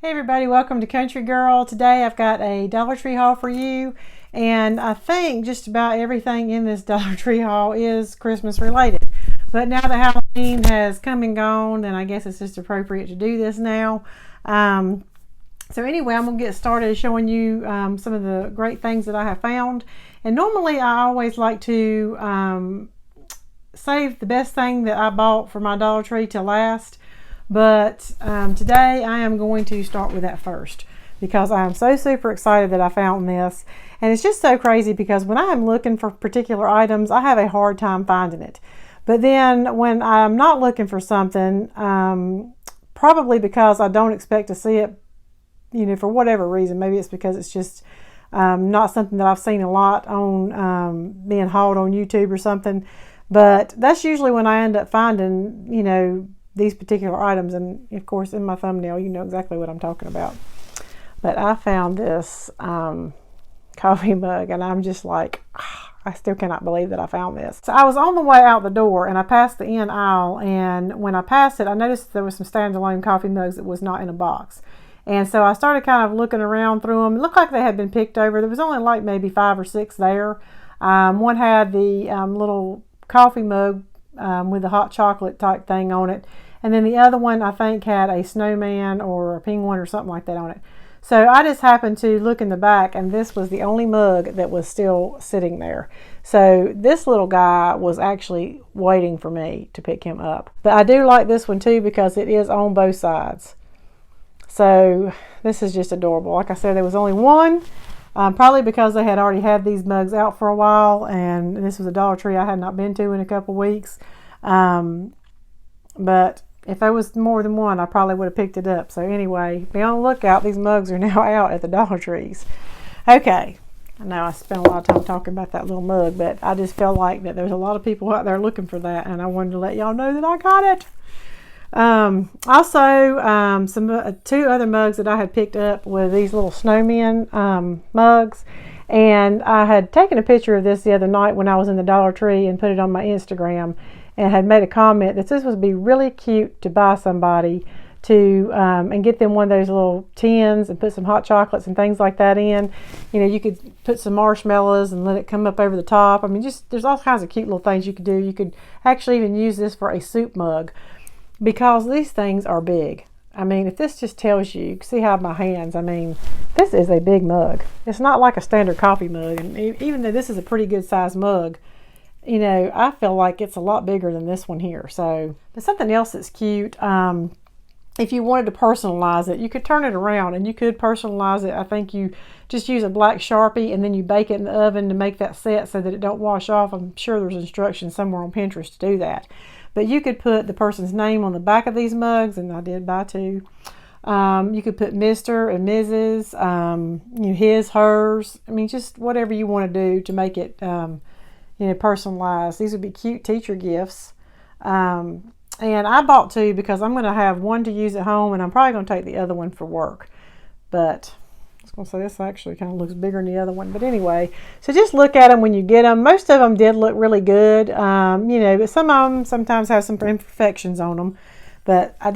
Hey everybody, welcome to Country Girl. Today I've got a Dollar Tree haul for you, and I think just about everything in this Dollar Tree haul is Christmas related. But now that Halloween has come and gone, then I guess it's just appropriate to do this now. So anyway, I'm going to get started showing you some of the great things that I have found. And normally I always like to save the best thing that I bought for my Dollar Tree to last. But today I am going to start with that first because I am so super excited that I found this. And it's just so crazy because when I am looking for particular items, I have a hard time finding it. But then when I'm not looking for something, probably because I don't expect to see it, for whatever reason, maybe it's because it's just not something that I've seen a lot on being hauled on YouTube or something. But that's usually when I end up finding, these particular items, and of course in my thumbnail you know exactly what I'm talking about. But I found this coffee mug and I'm just like, I still cannot believe that I found this. So I was on the way out the door and I passed the end aisle, and when I passed it I noticed there was some standalone coffee mugs that was not in a box. And so I started kind of looking around through them. It looked like they had been picked over. There was only like maybe 5 or 6 there. One had the little coffee mug with the hot chocolate type thing on it. And then the other one I think had a snowman or a penguin or something like that on it. So I just happened to look in the back and this was the only mug that was still sitting there. So this little guy was actually waiting for me to pick him up. But I do like this one too because it is on both sides. So this is just adorable. Like I said, there was only one. Probably because they had already had these mugs out for a while, and this was a Dollar Tree I had not been to in a couple weeks. But if there was more than one, I probably would have picked it up. So anyway, be on the lookout. These mugs are now out at the Dollar Trees. Okay, I know I spent a lot of time talking about that little mug, but I just felt like that there's a lot of people out there looking for that, and I wanted to let y'all know that I got it. Also, two other mugs that I had picked up were these little snowmen mugs, and I had taken a picture of this the other night when I was in the Dollar Tree and put it on my Instagram, and had made a comment that this would be really cute to buy somebody to and get them one of those little tins and put some hot chocolates and things like that in. You could put some marshmallows and let it come up over the top. I mean, just there's all kinds of cute little things you could do. You could actually even use this for a soup mug, because these things are big. I mean, if this just tells you, see how my hands, I mean, this is a big mug. It's not like a standard coffee mug. And even though this is a pretty good size mug, I feel like it's a lot bigger than this one here. So, but something else that's cute, if you wanted to personalize it, you could turn it around and you could personalize it. I think you just use a black Sharpie and then you bake it in the oven to make that set so that it don't wash off. I'm sure there's instructions somewhere on Pinterest to do that. But you could put the person's name on the back of these mugs, and I did buy 2. You could put Mr. and Mrs., his, hers. I mean, just whatever you want to do to make it, personalized. These would be cute teacher gifts. And I bought 2 because I'm going to have one to use at home, and I'm probably going to take the other one for work. But I was going to say this actually kind of looks bigger than the other one. But anyway, so just look at them when you get them. Most of them did look really good, but some of them sometimes have some imperfections on them. But I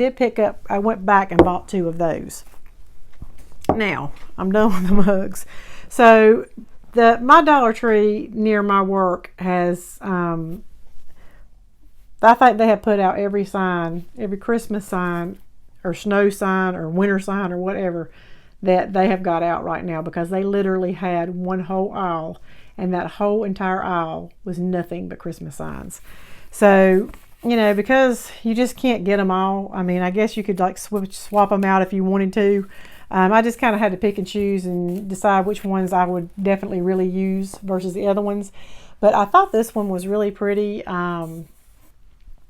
went back and bought 2 of those. Now, I'm done with the mugs. So my Dollar Tree near my work has, I think they have put out every Christmas sign or snow sign or winter sign or whatever that they have got out right now, because they literally had one whole aisle, and that whole entire aisle was nothing but Christmas signs. So, because you just can't get them all. I mean, I guess you could like swap them out if you wanted to. I just kind of had to pick and choose and decide which ones I would definitely really use versus the other ones. But I thought this one was really pretty. And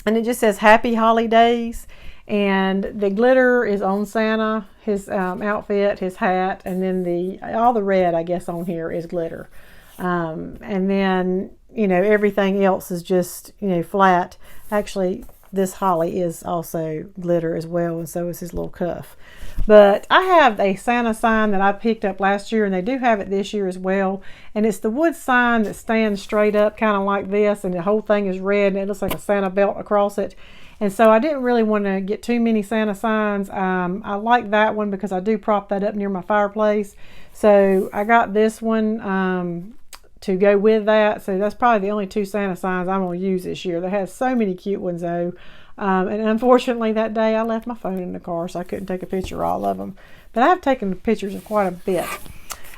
it just says Happy Holidays. And the glitter is on Santa, his outfit, his hat, and then all the red, I guess, on here is glitter. And then, everything else is just, flat. Actually, this holly is also glitter as well, and so is his little cuff. But I have a Santa sign that I picked up last year, and they do have it this year as well. And it's the wood sign that stands straight up, kind of like this, and the whole thing is red, and it looks like a Santa belt across it. And so I didn't really want to get too many Santa signs. I like that one because I do prop that up near my fireplace. So I got this one to go with that. So that's probably the only 2 Santa signs I'm going to use this year. They have so many cute ones though. And unfortunately that day I left my phone in the car, so I couldn't take a picture of all of them. But I have taken pictures of quite a bit.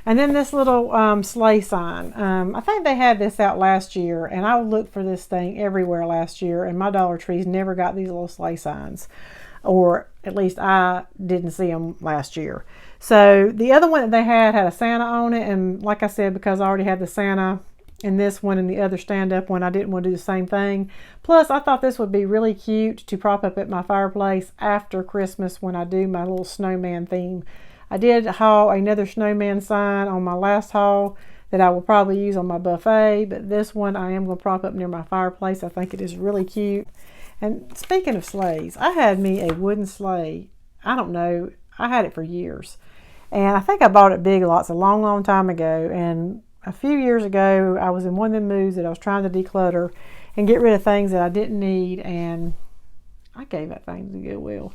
And then this little sleigh sign. I think they had this out last year, and I looked for this thing everywhere last year, and my Dollar Trees never got these little sleigh signs. Or at least I didn't see them last year. So the other one that they had a Santa on it, and like I said, because I already had the Santa in this one and the other stand-up one, I didn't want to do the same thing. Plus, I thought this would be really cute to prop up at my fireplace after Christmas when I do my little snowman theme. I did haul another snowman sign on my last haul that I will probably use on my buffet, but this one I am going to prop up near my fireplace. I think it is really cute. And speaking of sleighs, I had me a wooden sleigh. I don't know, I had it for years. And I think I bought it Big Lots a long, long time ago. And a few years ago, I was in one of them moods that I was trying to declutter and get rid of things that I didn't need, and I gave that thing to Goodwill.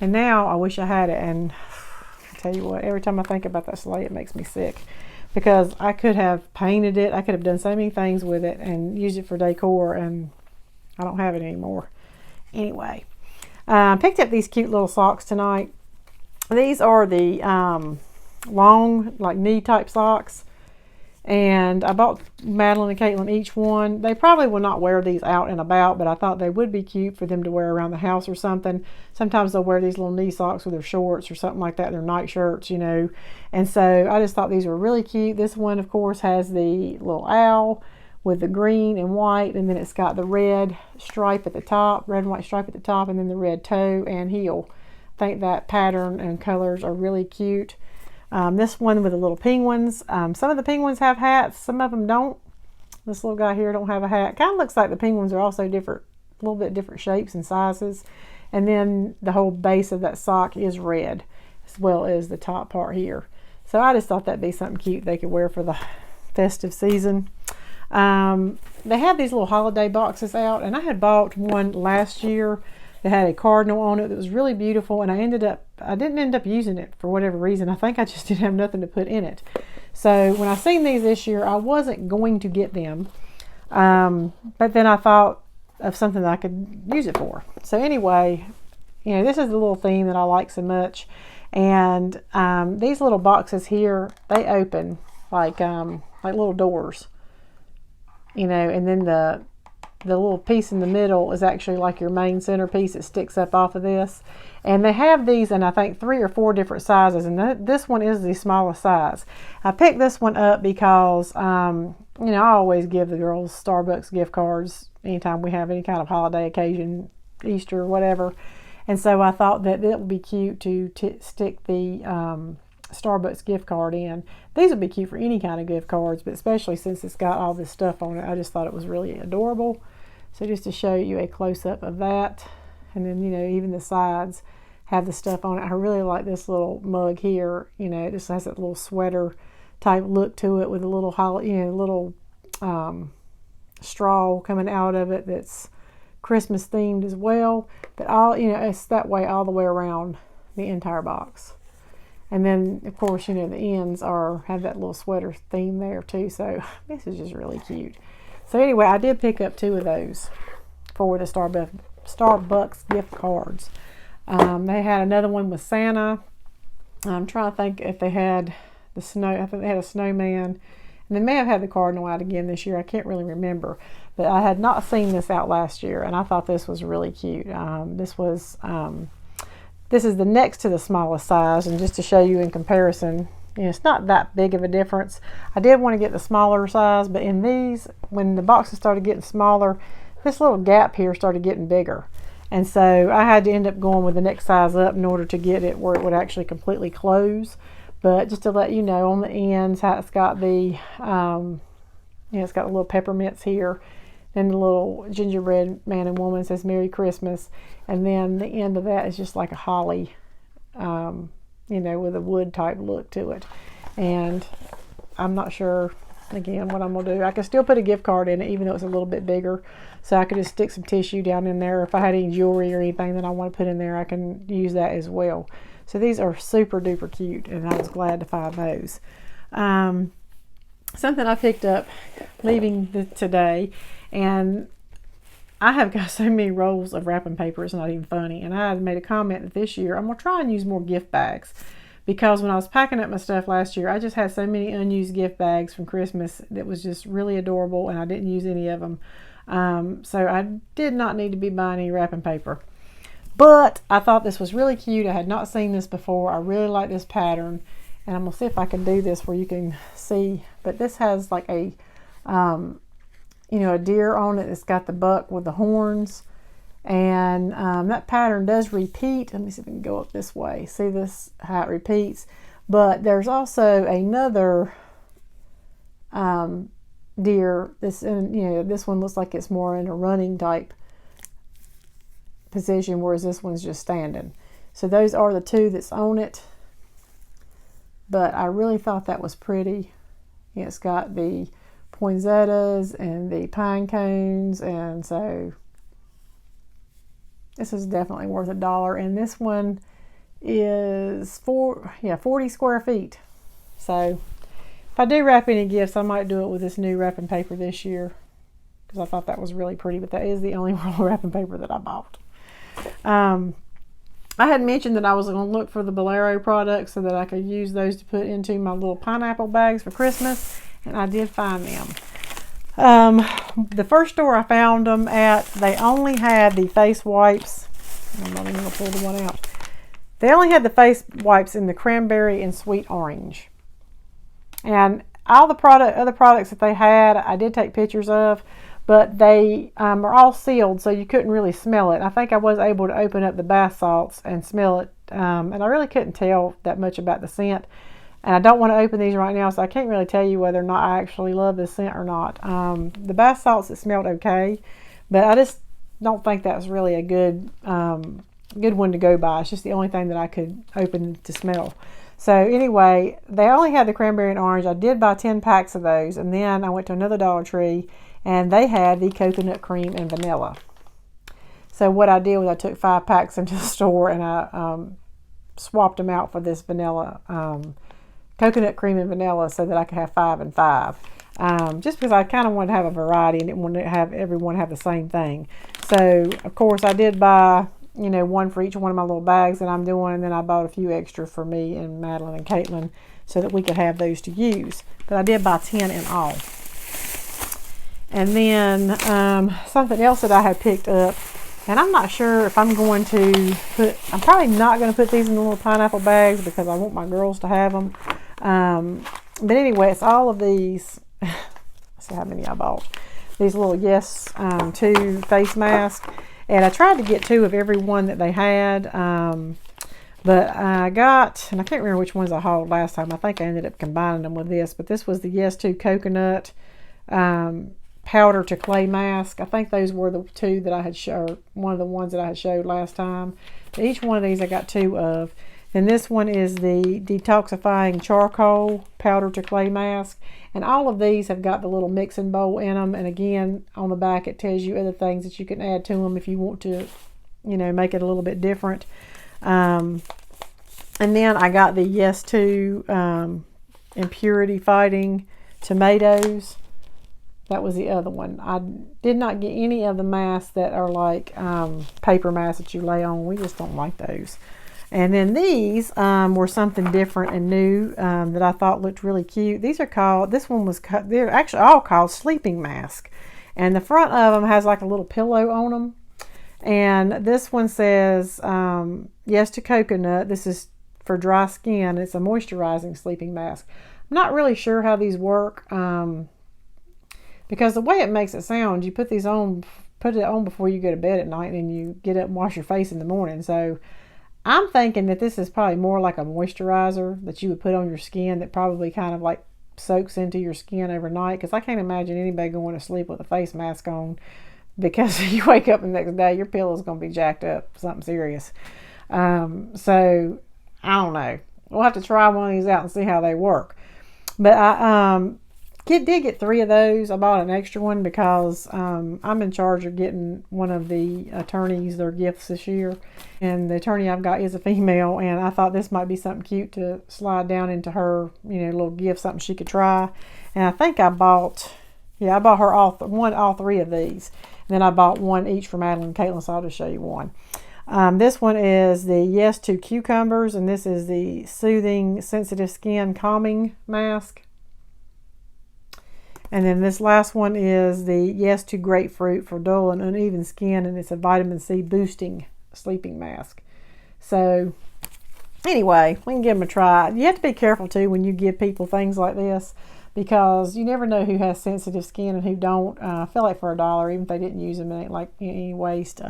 And now I wish I had it, and I tell you what, every time I think about that sleigh, it makes me sick, because I could have painted it, I could have done so many things with it and used it for decor, and I don't have it anymore. Anyway, I picked up these cute little socks tonight. These are the long, like knee type socks. And I bought Madeline and Caitlin each one. They probably will not wear these out and about, but I thought they would be cute for them to wear around the house or something. Sometimes they'll wear these little knee socks with their shorts or something like that, their night shirts, you know. And so I just thought these were really cute. This one, of course, has the little owl with the green and white, and then it's got the red stripe at the top, red and white stripe at the top, and then the red toe and heel. I think that pattern and colors are really cute. This one with the little penguins. Some of the penguins have hats, some of them don't. This little guy here don't have a hat. Kind of looks like the penguins are also different, a little bit different shapes and sizes. And then the whole base of that sock is red, as well as the top part here. So I just thought that'd be something cute they could wear for the festive season. They have these little holiday boxes out, and I had bought one last year that had a cardinal on it that was really beautiful, and I didn't end up using it for whatever reason. I think I just didn't have nothing to put in it. So when I seen these this year, I wasn't going to get them, but then I thought of something that I could use it for. So anyway, you know, this is the little theme that I like so much, and these little boxes here, they open like little doors, you know, and then the little piece in the middle is actually like your main centerpiece. It sticks up off of this. And they have these in, I think, 3 or 4 different sizes. And this one is the smallest size. I picked this one up because, you know, I always give the girls Starbucks gift cards anytime we have any kind of holiday occasion, Easter, whatever. And so I thought that it would be cute to stick the Starbucks gift card in. These would be cute for any kind of gift cards, but especially since it's got all this stuff on it, I just thought it was really adorable. So just to show you a close-up of that, and then, you know, even the sides have the stuff on it. I really like this little mug here. You know, it just has that little sweater type look to it with a little, you know, little straw coming out of it that's Christmas themed as well. But all, you know, it's that way all the way around the entire box. And then, of course, you know, the ends have that little sweater theme there too. So this is just really cute. So anyway, I did pick up 2 of those for the Starbucks gift cards. They had another one with Santa. I'm trying to think if they had the snow. I think they had a snowman. And they may have had the cardinal out again this year. I can't really remember. But I had not seen this out last year, and I thought this was really cute. This is the next to the smallest size, and just to show you in comparison, you know, it's not that big of a difference. I did want to get the smaller size, but in these, when the boxes started getting smaller, this little gap here started getting bigger. And so I had to end up going with the next size up in order to get it where it would actually completely close. But just to let you know, on the ends, how it's got the, you know, it's got the little peppermints here. Then the little gingerbread man and woman says Merry Christmas. And then the end of that is just like a holly, you know, with a wood type look to it. And I'm not sure again, what I'm going to do, I can still put a gift card in it, even though it's a little bit bigger. So I could just stick some tissue down in there. If I had any jewelry or anything that I want to put in there, I can use that as well. So these are super duper cute, and I was glad to find those. Something I picked up leaving today, and I have got so many rolls of wrapping paper, it's not even funny. And I had made a comment that this year I'm going to try and use more gift bags, because when I was packing up my stuff last year, I just had so many unused gift bags from Christmas that was just really adorable, and I didn't use any of them. So I did not need to be buying any wrapping paper. But I thought this was really cute. I had not seen this before. I really like this pattern. And I'm going to see if I can do this where you can see. But this has like a, a deer on it. It's got the buck with the horns. And that pattern does repeat. Let me see if I can go up this way. See this, how it repeats. But there's also another deer. This one looks like it's more in a running type position, whereas this one's just standing. So those are the two that's on it. But I really thought that was pretty. It's got the poinsettias and the pine cones, and so this is definitely worth $1. And this one is 40 square feet. So if I do wrap any gifts, I might do it with this new wrapping paper this year, because I thought that was really pretty. But that is the only roll of wrapping paper that I bought. I had mentioned that I was going to look for the Bolero products so that I could use those to put into my little pineapple bags for Christmas, and I did find them. The first store I found them at, they only had the face wipes. I'm not even going to pull the one out. They only had the face wipes in the cranberry and sweet orange. And all the other products that they had, I did take pictures of, but they are all sealed, so you couldn't really smell it. I think I was able to open up the bath salts and smell it, and I really couldn't tell that much about the scent. And I don't want to open these right now, so I can't really tell you whether or not I actually love this scent or not. The bath salts, it smelled okay, but I just don't think that's really a good one to go by. It's just the only thing that I could open to smell. So anyway, they only had the cranberry and orange. I did buy 10 packs of those, and then I went to another Dollar Tree, and they had the coconut cream and vanilla. So what I did was I took 5 packs into the store, and I swapped them out for this vanilla, coconut cream and vanilla, so that I could have 5 and 5. Just because I kind of wanted to have a variety and didn't want to have everyone have the same thing. So of course I did buy, one for each one of my little bags that I'm doing, and then I bought a few extra for me and Madeline and Caitlin so that we could have those to use. But I did buy 10 in all. And then something else that I had picked up, and I'm not sure if I'm going to I'm probably not going to put these in the little pineapple bags because I want my girls to have them. But anyway, it's all of these, let's see how many I bought. These little Yes 2 face masks. And I tried to get 2 of every one that they had. But I got, and I can't remember which ones I hauled last time. I think I ended up combining them with this. But this was the Yes 2 coconut powder to clay mask. I think those were the 2 that I had showed, one of the ones that I had showed last time. But each one of these I got 2 of. And this one is the detoxifying charcoal powder to clay mask. And all of these have got the little mixing bowl in them. And again, on the back it tells you other things that you can add to them if you want to, make it a little bit different. And then I got the Yes 2 impurity fighting tomatoes. That was the other one. I did not get any of the masks that are like paper masks that you lay on. We just don't like those. And then these were something different and new that I thought looked really cute. These are called, they're actually all called sleeping mask. And the front of them has like a little pillow on them. And this one says, Yes to coconut. This is for dry skin. It's a moisturizing sleeping mask. I'm not really sure how these work. Because the way it makes it sound, you put it on before you go to bed at night, and you get up and wash your face in the morning. So I'm thinking that this is probably more like a moisturizer that you would put on your skin that probably kind of like soaks into your skin overnight. Because I can't imagine anybody going to sleep with a face mask on, because you wake up the next day, your pillow's going to be jacked up, something serious. So I don't know. We'll have to try one of these out and see how they work. But did get 3 of those. I bought an extra one because I'm in charge of getting one of the attorneys their gifts this year. And the attorney I've got is a female, and I thought this might be something cute to slide down into her, little gift, something she could try. And I think I bought her all 3 of these. And then I bought one each for Madeline and Caitlin, so I'll just show you one. This one is the Yes to Cucumbers, and this is the Soothing Sensitive Skin Calming Mask. And then this last one is the Yes to Grapefruit for dull and uneven skin, and it's a vitamin C boosting sleeping mask. So anyway, we can give them a try. You have to be careful too when you give people things like this, because you never know who has sensitive skin and who don't. I feel like for $1, even if they didn't use them, it ain't like any waste.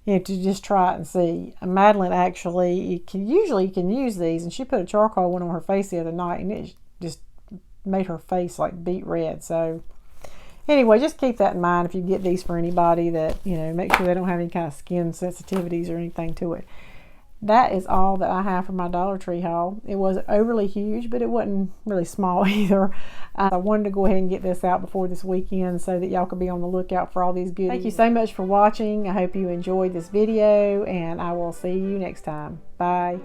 To just try it and see. Madeline actually, you can use these, and she put a charcoal one on her face the other night, and it just made her face like beet red. So anyway, just keep that in mind if you get these for anybody, that make sure they don't have any kind of skin sensitivities or anything to it. That is all that I have for my Dollar Tree haul. It wasn't overly huge, but it wasn't really small either. I wanted to go ahead and get this out before this weekend so that y'all could be on the lookout for all these goodies. Thank you so much for watching. I hope you enjoyed this video, and I will see you next time. Bye.